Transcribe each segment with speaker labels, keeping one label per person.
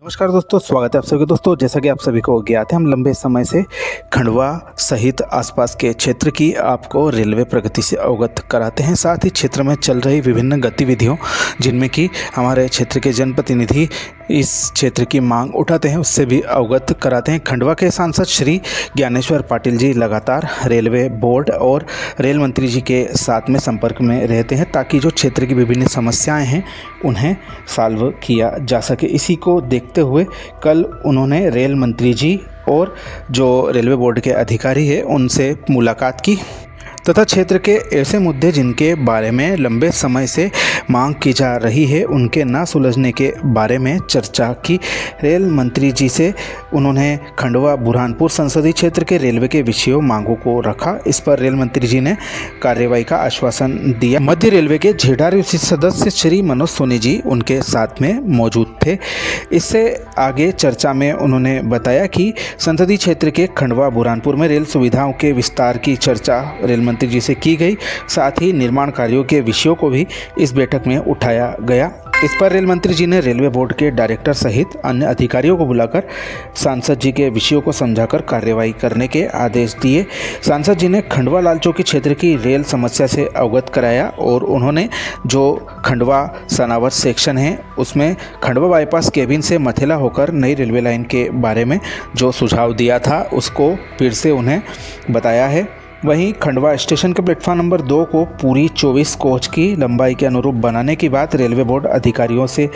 Speaker 1: नमस्कार दोस्तों, स्वागत है आप सभी दोस्तों। जैसा कि आप सभी को ज्ञात है, हम लंबे समय से खंडवा सहित आसपास के क्षेत्र की आपको रेलवे प्रगति से अवगत कराते हैं। साथ ही क्षेत्र में चल रही विभिन्न गतिविधियों जिनमें कि हमारे क्षेत्र के जनप्रतिनिधि इस क्षेत्र की मांग उठाते हैं, उससे भी अवगत कराते हैं। खंडवा के सांसद श्री ज्ञानेश्वर पाटिल जी लगातार रेलवे बोर्ड और रेल मंत्री जी के साथ में संपर्क में रहते हैं ताकि जो क्षेत्र की विभिन्न समस्याएं हैं उन्हें सॉल्व किया जा सके। इसी को देखते हुए कल उन्होंने रेल मंत्री जी और जो रेलवे बोर्ड के अधिकारी हैं उनसे मुलाकात की तथा क्षेत्र के ऐसे मुद्दे जिनके बारे में लंबे समय से मांग की जा रही है उनके ना सुलझने के बारे में चर्चा की। रेल मंत्री जी से उन्होंने खंडवा बुरहानपुर संसदीय क्षेत्र के रेलवे के विषयों मांगों को रखा। इस पर रेल मंत्री जी ने कार्रवाई का आश्वासन दिया। मध्य रेलवे के झेडार सदस्य श्री मनोज सोनी जी उनके साथ में मौजूद थे। इससे आगे चर्चा में उन्होंने बताया कि संसदीय क्षेत्र के खंडवा बुरहानपुर में रेल सुविधाओं के विस्तार की चर्चा रेल मंत्री जी से की गई। साथ ही निर्माण कार्यों के विषयों को भी इस बैठक में उठाया गया। इस पर रेल मंत्री जी ने रेलवे बोर्ड के डायरेक्टर सहित अन्य अधिकारियों को बुलाकर सांसद जी के विषयों को समझाकर कार्रवाई करने के आदेश दिए। सांसद जी ने खंडवा लालचौकी क्षेत्र की रेल समस्या से अवगत कराया और उन्होंने जो खंडवा सनावद सेक्शन है उसमें खंडवा बाईपास केबिन से मथेला होकर नई रेलवे लाइन के बारे में जो सुझाव दिया था उसको फिर से उन्हें बताया है। वहीं खंडवा स्टेशन के प्लेटफॉर्म नंबर 2 को पूरी 24 कोच की लंबाई के अनुरूप बनाने की बात रेलवे बोर्ड अधिकारियों से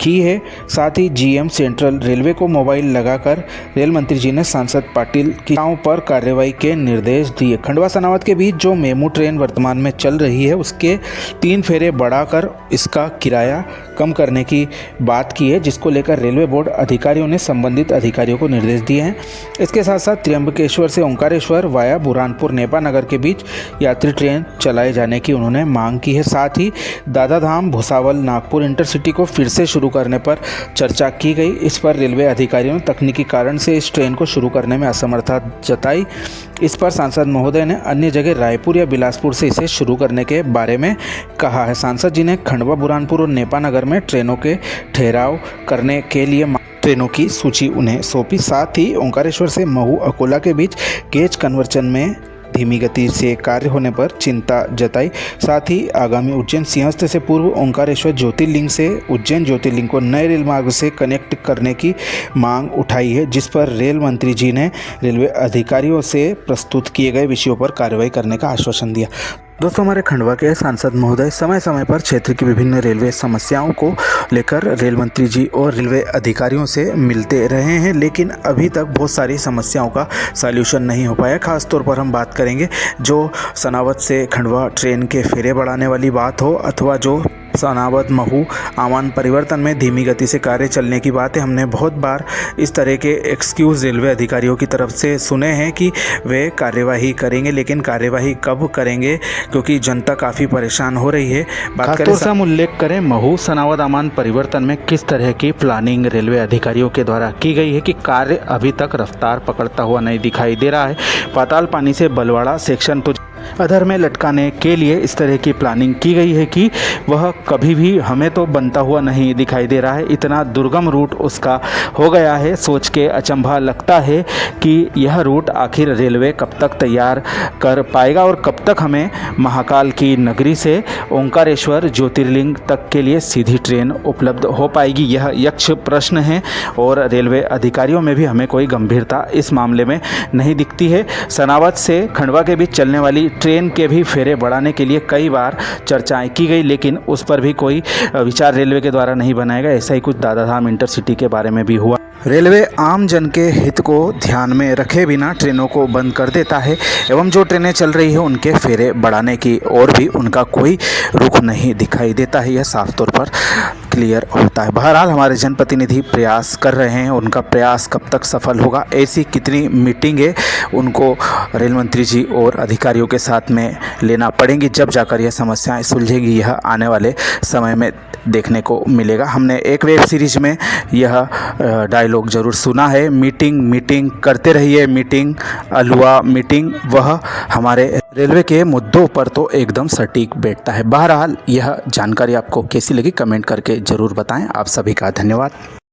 Speaker 1: की है। साथ ही जीएम सेंट्रल रेलवे को मोबाइल लगाकर रेल मंत्री जी ने सांसद पाटिल की पर कार्रवाई के निर्देश दिए। खंडवा सनावद के बीच जो मेमू ट्रेन वर्तमान में चल रही है उसके 3 फेरे बढ़ाकर इसका किराया कम करने की बात की है, जिसको लेकर रेलवे बोर्ड अधिकारियों ने संबंधित अधिकारियों को निर्देश दिए हैं। इसके साथ साथ त्र्यंबकेश्वर से ओंकारेश्वर वाया बुरहानपुर नगर के बीच यात्री ट्रेन चलाए जाने की उन्होंने मांग की है। साथ ही दादाधाम भुसावल नागपुर इंटरसिटी को फिर से शुरू करने पर चर्चा की गई। इस पर रेलवे अधिकारियों ने तकनीकी कारण से इस ट्रेन को शुरू करने में असमर्थता जताई। इस पर सांसद महोदय ने अन्य जगह रायपुर या बिलासपुर से इसे शुरू करने के बारे में कहा है। सांसद जी ने खंडवा बुरहानपुर और नेपानगर में ट्रेनों के ठहराव करने के लिए ट्रेनों की सूची उन्हें सौंपी। साथ ही ओंकारेश्वर से महू अकोला के बीच गेज कन्वर्जन में धीमी गति से कार्य होने पर चिंता जताई। साथ ही आगामी उज्जैन सिंहस्थ से पूर्व ओंकारेश्वर ज्योतिर्लिंग से उज्जैन ज्योतिर्लिंग को नए रेल मार्ग से कनेक्ट करने की मांग उठाई है, जिस पर रेल मंत्री जी ने रेलवे अधिकारियों से प्रस्तुत किए गए विषयों पर कार्रवाई करने का आश्वासन दिया। दोस्तों, हमारे खंडवा के सांसद महोदय समय समय पर क्षेत्र की विभिन्न रेलवे समस्याओं को लेकर रेल मंत्री जी और रेलवे अधिकारियों से मिलते रहे हैं, लेकिन अभी तक बहुत सारी समस्याओं का सॉल्यूशन नहीं हो पाया। खास तौर पर हम बात करेंगे जो सनावद से खंडवा ट्रेन के फेरे बढ़ाने वाली बात हो अथवा जो सनावद महू आमान परिवर्तन में धीमी गति से कार्य चलने की बात है। हमने बहुत बार इस तरह के एक्सक्यूज़ रेलवे अधिकारियों की तरफ से सुने हैं कि वे कार्यवाही करेंगे, लेकिन कार्यवाही कब करेंगे क्योंकि जनता काफ़ी परेशान हो रही है। बात करें हम उल्लेख करें महू सनावद आमान परिवर्तन में किस तरह की प्लानिंग रेलवे अधिकारियों के द्वारा की गई है कि कार्य अभी तक रफ्तार पकड़ता हुआ नहीं दिखाई दे रहा है। पाताल पानी से बलवाड़ा सेक्शन तो अधर में लटकाने के लिए इस तरह की प्लानिंग की गई है कि वह कभी भी हमें तो बनता हुआ नहीं दिखाई दे रहा है। इतना दुर्गम रूट उसका हो गया है, सोच के अचंभा लगता है कि यह रूट आखिर रेलवे कब तक तैयार कर पाएगा और कब तक हमें महाकाल की नगरी से ओंकारेश्वर ज्योतिर्लिंग तक के लिए सीधी ट्रेन उपलब्ध हो पाएगी। यह यक्ष प्रश्न है और रेलवे अधिकारियों में भी हमें कोई गंभीरता इस मामले में नहीं दिखती है। सनावद से खंडवा के बीच चलने वाली ट्रेन के भी फेरे बढ़ाने के लिए कई बार चर्चाएं की गई, लेकिन उस पर भी कोई विचार रेलवे के द्वारा नहीं बनाया गया। ऐसा ही कुछ दादाधाम इंटरसिटी के बारे में भी हुआ। रेलवे आम जन के हित को ध्यान में रखे बिना ट्रेनों को बंद कर देता है एवं जो ट्रेनें चल रही है उनके फेरे बढ़ाने की और भी उनका कोई रुख नहीं दिखाई देता है। यह साफ तौर पर क्लियर होता है। बहरहाल हमारे जनप्रतिनिधि प्रयास कर रहे हैं, उनका प्रयास कब तक सफल होगा, ऐसी कितनी मीटिंगें उनको रेल मंत्री जी और अधिकारियों के साथ में लेना पड़ेंगी, जब जाकर यह समस्याएं सुलझेगी, यह आने वाले समय में देखने को मिलेगा। हमने एक वेब सीरीज में यह डायलॉग ज़रूर सुना है, मीटिंग मीटिंग करते रहिए, मीटिंग अलुआ मीटिंग। वह हमारे रेलवे के मुद्दों पर तो एकदम सटीक बैठता है। बहरहाल यह जानकारी आपको कैसी लगी कमेंट करके ज़रूर बताएं। आप सभी का धन्यवाद।